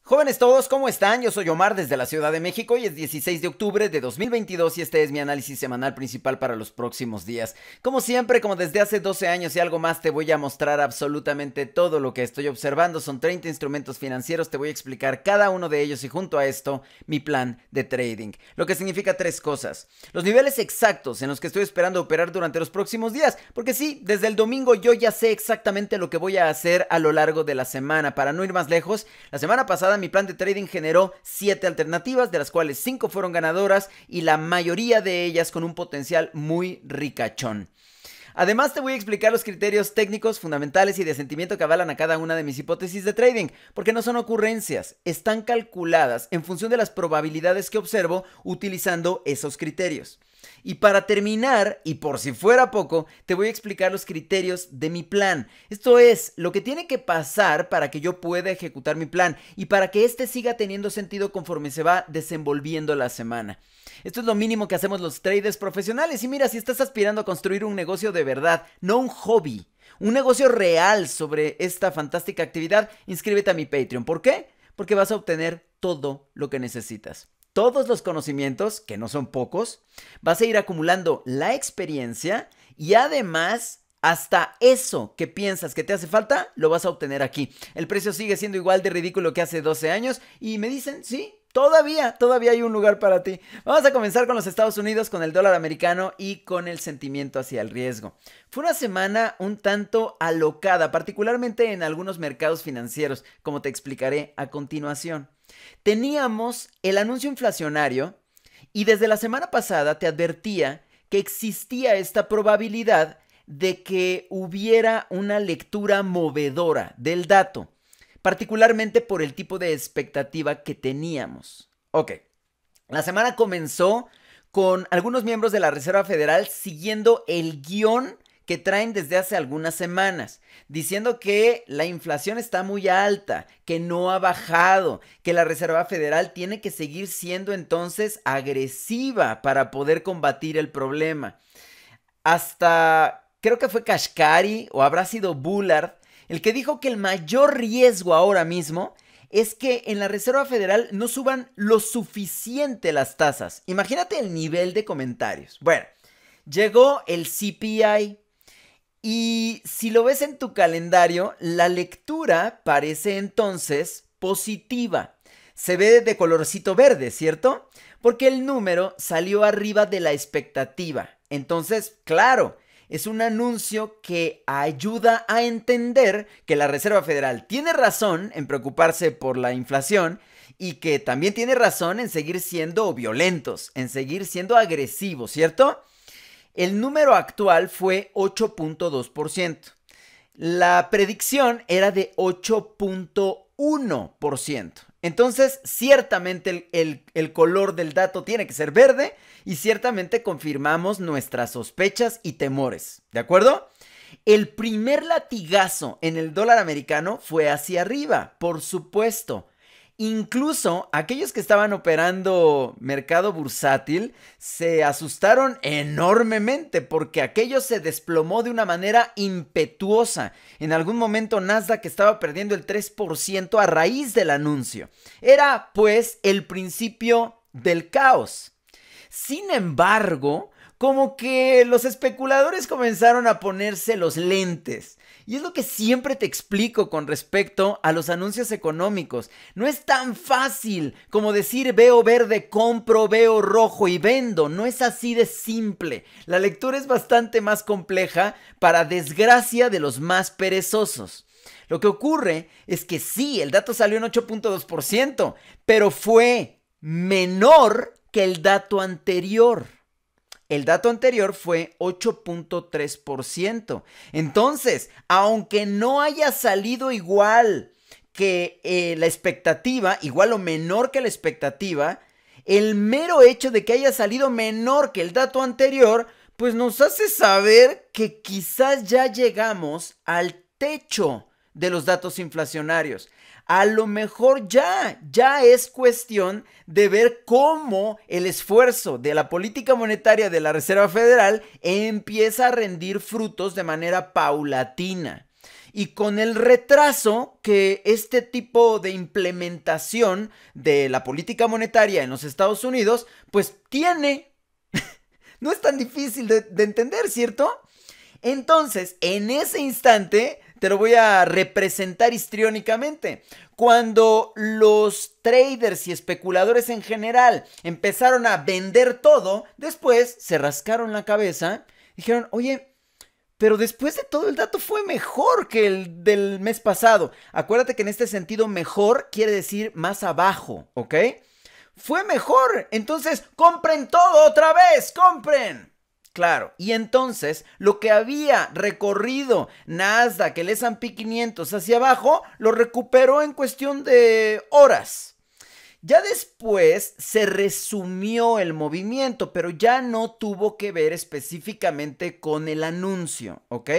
Jóvenes todos, ¿cómo están? Yo soy Omar desde la Ciudad de México y es 16 de octubre de 2022 y este es mi análisis semanal principal para los próximos días. Como siempre, como desde hace 12 años y algo más, te voy a mostrar absolutamente todo lo que estoy observando. Son 30 instrumentos financieros, te voy a explicar cada uno de ellos y junto a esto, mi plan de trading. Lo que significa tres cosas. Los niveles exactos en los que estoy esperando operar durante los próximos días. Porque sí, desde el domingo yo ya sé exactamente lo que voy a hacer a lo largo de la semana. Para no ir más lejos, la semana pasada mi plan de trading generó 7 alternativas, de las cuales 5 fueron ganadoras y la mayoría de ellas con un potencial muy ricachón. Además te voy a explicar los criterios técnicos fundamentales y de sentimiento que avalan a cada una de mis hipótesis de trading, porque no son ocurrencias, están calculadas en función de las probabilidades que observo utilizando esos criterios. Y para terminar, y por si fuera poco, te voy a explicar los criterios de mi plan. Esto es, lo que tiene que pasar para que yo pueda ejecutar mi plan y para que este siga teniendo sentido conforme se va desenvolviendo la semana. Esto es lo mínimo que hacemos los traders profesionales y mira, si estás aspirando a construir un negocio de verdad, no un hobby, un negocio real sobre esta fantástica actividad, inscríbete a mi Patreon. ¿Por qué? Porque vas a obtener todo lo que necesitas. Todos los conocimientos, que no son pocos, vas a ir acumulando la experiencia y además hasta eso que piensas que te hace falta, lo vas a obtener aquí. El precio sigue siendo igual de ridículo que hace 12 años y me dicen, sí, todavía hay un lugar para ti. Vamos a comenzar con los Estados Unidos, con el dólar americano y con el sentimiento hacia el riesgo. Fue una semana un tanto alocada, particularmente en algunos mercados financieros, como te explicaré a continuación. Teníamos el anuncio inflacionario y desde la semana pasada te advertía que existía esta probabilidad de que hubiera una lectura movedora del dato, particularmente por el tipo de expectativa que teníamos. Ok, la semana comenzó con algunos miembros de la Reserva Federal siguiendo el guión que traen desde hace algunas semanas, diciendo que la inflación está muy alta, que no ha bajado, que la Reserva Federal tiene que seguir siendo entonces agresiva para poder combatir el problema. Hasta creo que fue Kashkari o habrá sido Bullard el que dijo que el mayor riesgo ahora mismo es que en la Reserva Federal no suban lo suficiente las tasas. Imagínate el nivel de comentarios. Bueno, llegó el CPI. Y si lo ves en tu calendario, la lectura parece entonces positiva. Se ve de colorcito verde, ¿cierto? Porque el número salió arriba de la expectativa. Entonces, claro, es un anuncio que ayuda a entender que la Reserva Federal tiene razón en preocuparse por la inflación y que también tiene razón en seguir siendo violentos, en seguir siendo agresivos, ¿cierto? El número actual fue 8.2%. La predicción era de 8.1%. Entonces, ciertamente el color del dato tiene que ser verde y ciertamente confirmamos nuestras sospechas y temores. ¿De acuerdo? El primer latigazo en el dólar americano fue hacia arriba, por supuesto. Incluso aquellos que estaban operando mercado bursátil se asustaron enormemente porque aquello se desplomó de una manera impetuosa. En algún momento Nasdaq estaba perdiendo el 3% a raíz del anuncio. Era pues el principio del caos. Sin embargo, como que los especuladores comenzaron a ponerse los lentes. Y es lo que siempre te explico con respecto a los anuncios económicos. No es tan fácil como decir veo verde, compro, veo rojo y vendo. No es así de simple. La lectura es bastante más compleja para desgracia de los más perezosos. Lo que ocurre es que sí, el dato salió en 8.2%, pero fue menor que el dato anterior. El dato anterior fue 8.3%. Entonces, aunque no haya salido igual que la expectativa, igual o menor que la expectativa, el mero hecho de que haya salido menor que el dato anterior, pues nos hace saber que quizás ya llegamos al techo de los datos inflacionarios. A lo mejor ya es cuestión de ver cómo el esfuerzo de la política monetaria de la Reserva Federal empieza a rendir frutos de manera paulatina. y con el retraso que este tipo de implementación de la política monetaria en los Estados Unidos, pues tiene. No es tan difícil de entender, ¿cierto? Entonces, en ese instante, te lo voy a representar histriónicamente. Cuando los traders y especuladores en general empezaron a vender todo, después se rascaron la cabeza y dijeron, oye, pero después de todo el dato fue mejor que el del mes pasado. Acuérdate que en este sentido mejor quiere decir más abajo, ¿ok? Fue mejor, entonces compren todo otra vez, compren. Claro, y entonces lo que había recorrido Nasdaq, el S&P 500 hacia abajo, lo recuperó en cuestión de horas. Ya después se resumió el movimiento, pero ya no tuvo que ver específicamente con el anuncio, ¿ok?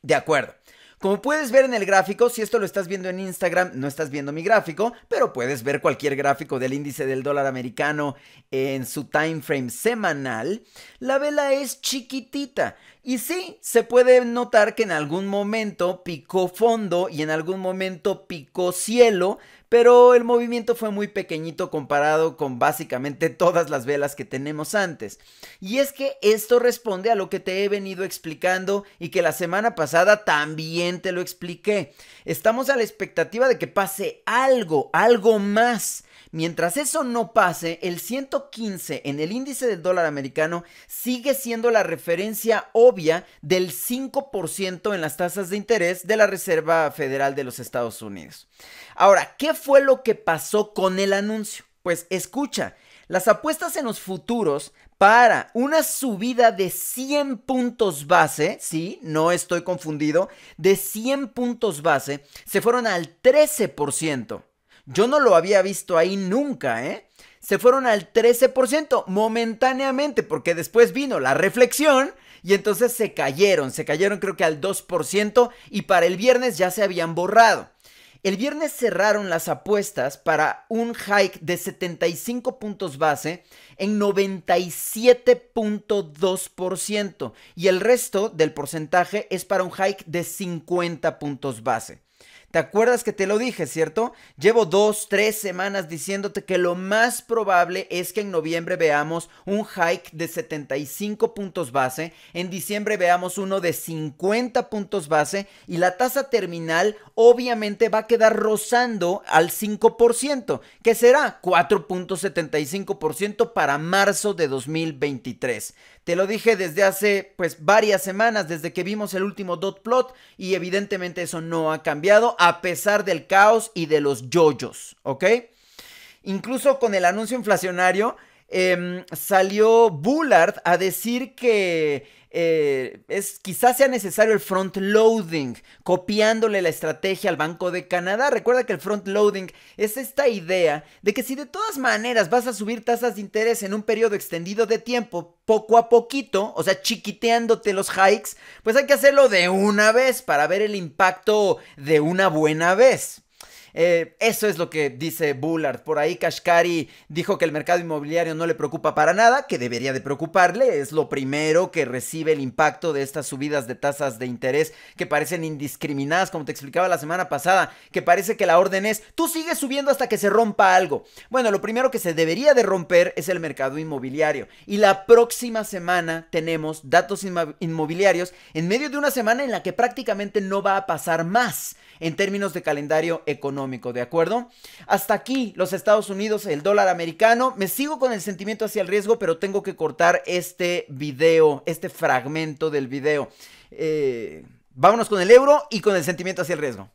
De acuerdo. Como puedes ver en el gráfico, si esto lo estás viendo en Instagram, no estás viendo mi gráfico, pero puedes ver cualquier gráfico del índice del dólar americano en su time frame semanal. La vela es chiquitita y sí, se puede notar que en algún momento picó fondo y en algún momento picó cielo, pero el movimiento fue muy pequeñito comparado con básicamente todas las velas que tenemos antes. Y es que esto responde a lo que te he venido explicando y que la semana pasada también te lo expliqué. Estamos a la expectativa de que pase algo más. Mientras eso no pase, el 115 en el índice del dólar americano sigue siendo la referencia obvia del 5% en las tasas de interés de la Reserva Federal de los Estados Unidos. Ahora, ¿qué fue lo que pasó con el anuncio? Pues escucha, las apuestas en los futuros para una subida de 100 puntos base, sí, no estoy confundido, de 100 puntos base, se fueron al 13%. Yo no lo había visto ahí nunca, ¿eh? Se fueron al 13% momentáneamente, porque después vino la reflexión y entonces se cayeron creo que al 2% y para el viernes ya se habían borrado. El viernes cerraron las apuestas para un hike de 75 puntos base en 97.2% y el resto del porcentaje es para un hike de 50 puntos base. ¿Te acuerdas que te lo dije, cierto? Llevo 2-3 semanas diciéndote que lo más probable es que en noviembre veamos un hike de 75 puntos base, en diciembre veamos uno de 50 puntos base y la tasa terminal obviamente va a quedar rozando al 5%, que será 4.75% para marzo de 2023. Te lo dije desde hace varias semanas, desde que vimos el último dot plot y evidentemente eso no ha cambiado a pesar del caos y de los yoyos, ¿ok? Incluso con el anuncio inflacionario salió Bullard a decir que quizás sea necesario el front loading, copiándole la estrategia al Banco de Canadá. Recuerda que el front loading es esta idea de que si de todas maneras vas a subir tasas de interés en un periodo extendido de tiempo, poco a poquito, o sea, chiquiteándote los hikes, pues hay que hacerlo de una vez para ver el impacto de una buena vez. Eso es lo que dice Bullard. Por ahí Kashkari dijo que el mercado inmobiliario no le preocupa para nada, que debería de preocuparle. Es lo primero que recibe el impacto de estas subidas de tasas de interés que parecen indiscriminadas, como te explicaba la semana pasada, que parece que la orden es, tú sigues subiendo hasta que se rompa algo. Bueno, lo primero que se debería de romper es el mercado inmobiliario. Y la próxima semana tenemos datos inmobiliarios en medio de una semana en la que prácticamente no va a pasar más en términos de calendario económico, ¿de acuerdo? Hasta aquí los Estados Unidos, el dólar americano. Me sigo con el sentimiento hacia el riesgo, pero tengo que cortar este video, este fragmento del video. Vámonos con el euro y con el sentimiento hacia el riesgo.